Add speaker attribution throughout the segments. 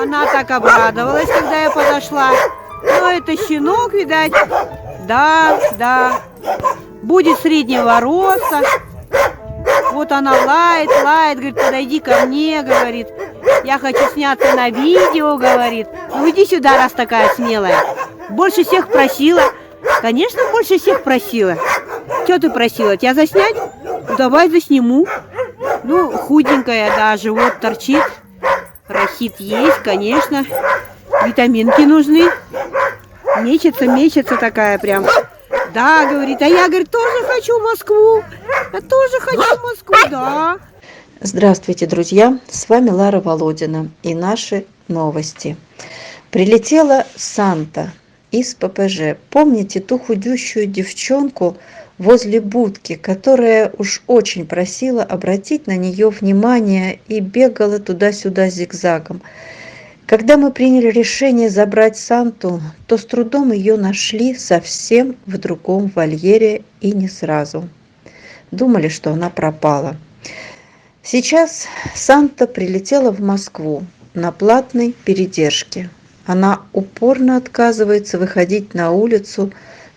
Speaker 1: Она так обрадовалась, когда я подошла. Ну, это щенок, видать. Да. Будет среднего роста. Вот она лает, говорит, подойди ко мне, говорит. Я хочу сняться на видео, говорит. Ну, иди сюда, раз такая смелая. Больше всех просила. Конечно, больше всех просила. Что ты просила? Тебя заснять? Ну, давай засниму. Ну, худенькая, да, живот торчит. Рахит есть, конечно. Витаминки нужны. Мечется такая прям. Да, говорит, а я, говорит, тоже хочу в Москву. Я тоже хочу в Москву, да.
Speaker 2: Здравствуйте, друзья! С вами Лара Володина и наши новости. Прилетела Санта из ППЖ. Помните ту худющую девчонку возле будки, которая уж очень просила обратить на нее внимание и бегала туда-сюда зигзагом? Когда мы приняли решение забрать Санту, то с трудом ее нашли совсем в другом вольере и не сразу. Думали, что она пропала. Сейчас Санта прилетела в Москву на платной передержке. Она упорно отказывается выходить на улицу,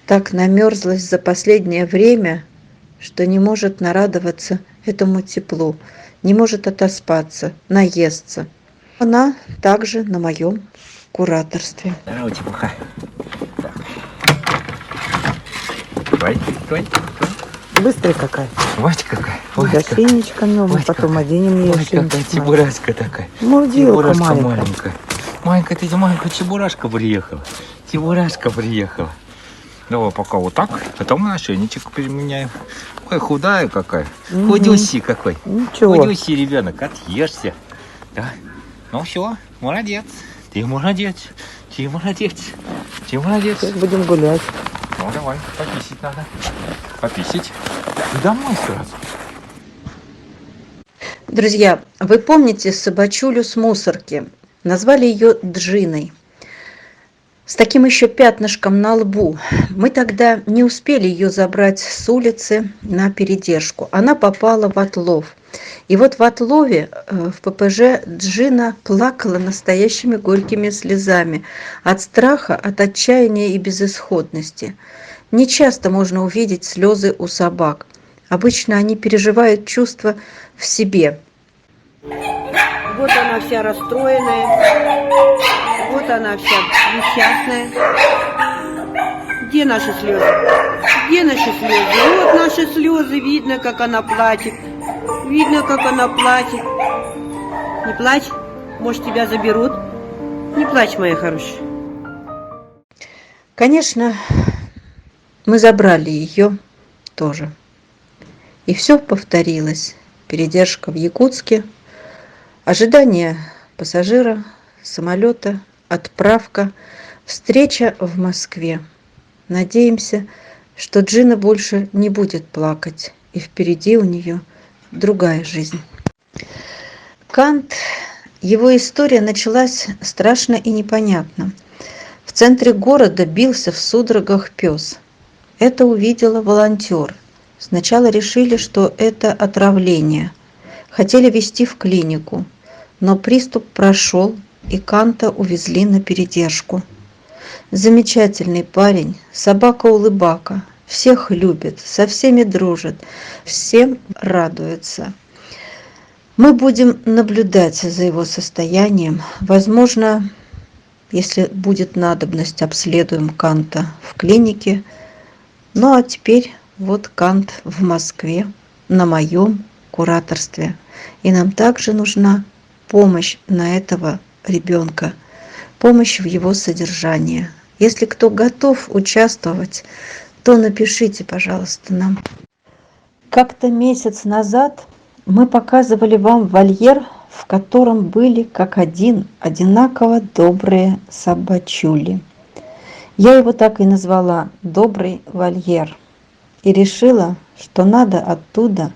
Speaker 2: так намерзлась за последнее время, что не может нарадоваться этому теплу, не может отоспаться, наесться. Она также на моем кураторстве.
Speaker 3: Здорово, чепуха. Давай.
Speaker 4: Быстрая какая.
Speaker 3: Вать какая.
Speaker 4: Гостиничка, но мы потом оденем ее.
Speaker 3: Вать какая чебурашка такая.
Speaker 4: Мурдилка
Speaker 3: Чебурашка
Speaker 4: маленькая.
Speaker 3: Маленькая чебурашка приехала. Давай пока вот так, потом на ошейничек переменяем. Ой, худая какая. Худюси какой.
Speaker 4: Ничего.
Speaker 3: Худюси, ребенок, отъешься. Да. Ну все, молодец. Ты молодец.
Speaker 4: Сейчас будем гулять.
Speaker 3: Ну давай, пописить надо. Пописить. И домой сразу.
Speaker 2: Друзья, вы помните собачулю с мусорки? Назвали ее Джиной. С таким еще пятнышком на лбу. Мы тогда не успели ее забрать с улицы на передержку. Она попала в отлов. И вот в отлове в ППЖ Джина плакала настоящими горькими слезами от страха, от отчаяния и безысходности. Не часто можно увидеть слезы у собак. Обычно они переживают чувства в себе.
Speaker 1: Вот она вся расстроенная. Вот она вся несчастная. Где наши слезы? Вот наши слезы. Видно, как она плачет. Не плачь. Может, тебя заберут. Не плачь, моя хорошая.
Speaker 2: Конечно, мы забрали ее тоже. И все повторилось. Передержка в Якутске, ожидание пассажира, самолета, отправка, встреча в Москве. Надеемся, что Джина больше не будет плакать, и впереди у нее другая жизнь. Кант, его история началась страшно и непонятно. В центре города бился в судорогах пес. Это увидела волонтер. Сначала решили, что это отравление. Хотели везти в клинику, но приступ прошел, и Канта увезли на передержку. Замечательный парень, собака-улыбака, всех любит, со всеми дружит, всем радуется. Мы будем наблюдать за его состоянием. Возможно, если будет надобность, обследуем Канта в клинике. Ну а теперь вот Кант в Москве, на моем кураторстве. И нам также нужна помощь на этого ребенка, помощь в его содержании. Если кто готов участвовать, то напишите, пожалуйста, нам. Как-то месяц назад мы показывали вам вольер, в котором были как один одинаково добрые собачули. Я его так и назвала «Добрый вольер» и решила, что надо оттуда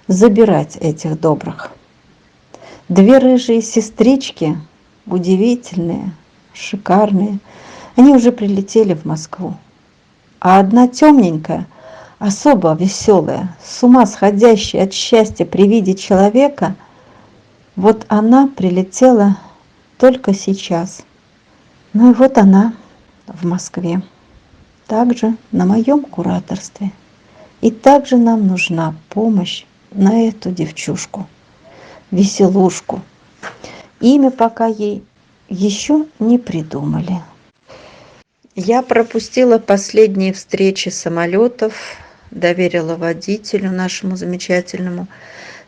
Speaker 2: забирать этих добрых. Две рыжие сестрички, удивительные, шикарные, они уже прилетели в Москву. А одна темненькая, особо веселая, с ума сходящая от счастья при виде человека, вот она прилетела только сейчас. Ну и вот она в Москве. Также на моем кураторстве. И также нам нужна помощь на эту девчушку, веселушку. Имя пока ей еще не придумали. Я пропустила последние встречи самолетов, доверила водителю нашему замечательному,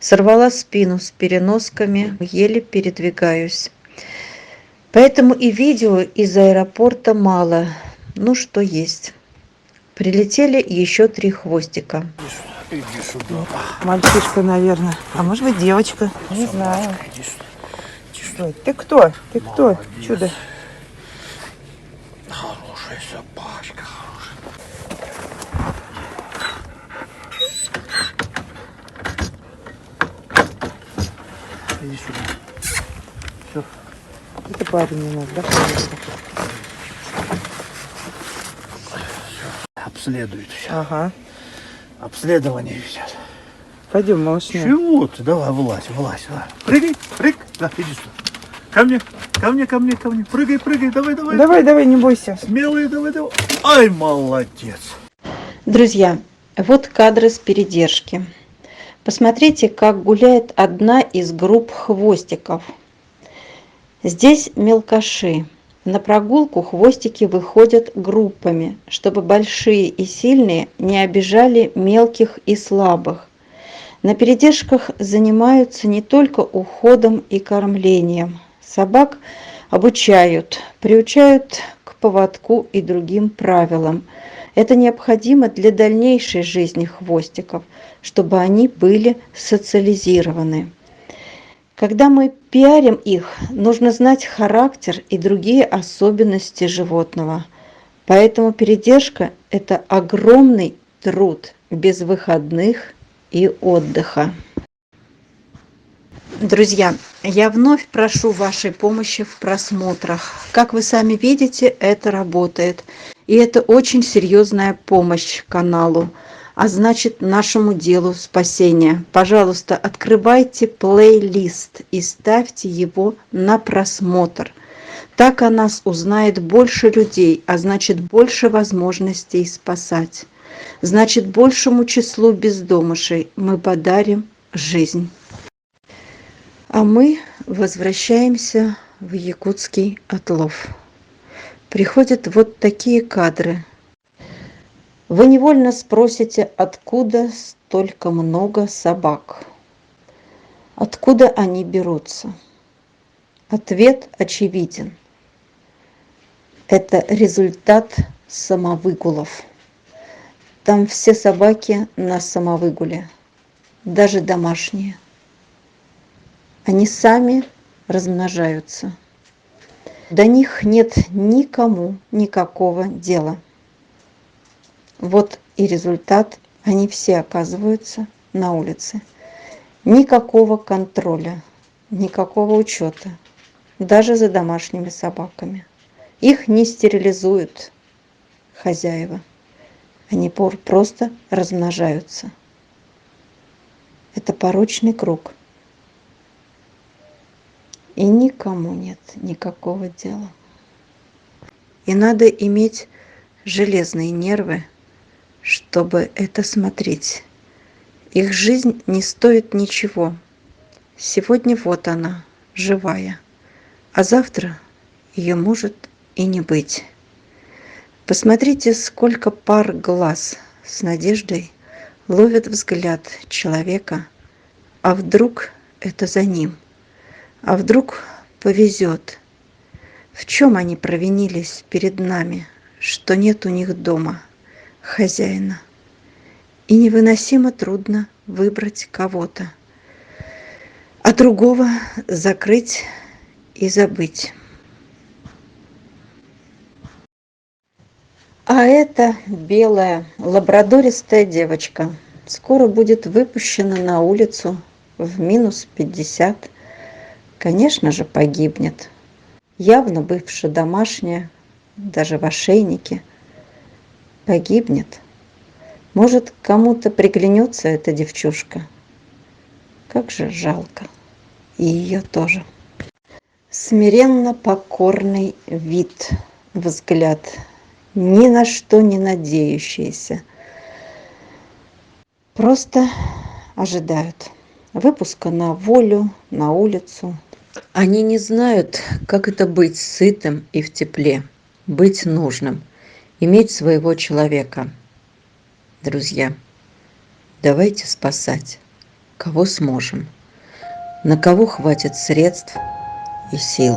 Speaker 2: сорвала спину с переносками, еле передвигаюсь. Поэтому и видео из аэропорта мало, ну что есть. Прилетели еще 3 хвостика.
Speaker 4: Мальчишка, наверное. А может быть, девочка. Не знаю. Ой, ты кто? Ты кто? Чудо.
Speaker 3: Хорошая собачка, хорошая.
Speaker 4: Иди сюда. Все. Это парень у нас, да?
Speaker 5: Обследуют все.
Speaker 4: Ага.
Speaker 5: Обследование ведет.
Speaker 4: Пойдем, малышня.
Speaker 5: Чего ты? Давай, вылазь, вылазь. Давай. Прыгай, прыгай. Да, иди сюда. Ко мне, ко мне, ко мне, ко мне. Прыгай, прыгай, давай, давай.
Speaker 4: Давай, давай, не бойся.
Speaker 5: Смелые, давай, давай. Ай, молодец.
Speaker 2: Друзья, вот кадры с передержки. Посмотрите, как гуляет одна из групп хвостиков. Здесь мелкаши. На прогулку хвостики выходят группами, чтобы большие и сильные не обижали мелких и слабых. На передержках занимаются не только уходом и кормлением. Собак обучают, приучают к поводку и другим правилам. Это необходимо для дальнейшей жизни хвостиков, чтобы они были социализированы. Когда мы пиарим их, нужно знать характер и другие особенности животного. Поэтому передержка – это огромный труд без выходных и отдыха. Друзья, я вновь прошу вашей помощи в просмотрах. Как вы сами видите, это работает. И это очень серьезная помощь каналу, а значит нашему делу спасения. Пожалуйста, открывайте плейлист и ставьте его на просмотр. Так о нас узнает больше людей, а значит больше возможностей спасать. Значит большему числу бездомышей мы подарим жизнь. А мы возвращаемся в якутский отлов. Приходят вот такие кадры. Вы невольно спросите, откуда столько много собак? Откуда они берутся? Ответ очевиден. Это результат самовыгулов. Там все собаки на самовыгуле, даже домашние. Они сами размножаются. До них нет никому никакого дела. Вот и результат. Они все оказываются на улице. Никакого контроля, никакого учета, даже за домашними собаками. Их не стерилизуют хозяева. Они просто размножаются. Это порочный круг. И никому нет никакого дела. И надо иметь железные нервы, чтобы это смотреть. Их жизнь не стоит ничего. Сегодня вот она, живая, а завтра ее может и не быть. Посмотрите, сколько пар глаз с надеждой ловят взгляд человека, а вдруг это за ним, а вдруг повезет. В чем они провинились перед нами, что нет у них дома хозяина? И невыносимо трудно выбрать кого-то, а другого закрыть и забыть. А это белая лабрадористая девочка скоро будет выпущена на улицу в минус 50. Конечно же, погибнет. Явно бывшая домашняя, даже в ошейнике. Погибнет. Может, кому-то приглянется эта девчушка. Как же жалко. И ее тоже. Смиренно покорный вид, взгляд, ни на что не надеющиеся. Просто ожидают выпуска на волю, на улицу. Они не знают, как это быть сытым и в тепле, быть нужным, иметь своего человека. Друзья, давайте спасать, кого сможем, на кого хватит средств и сил.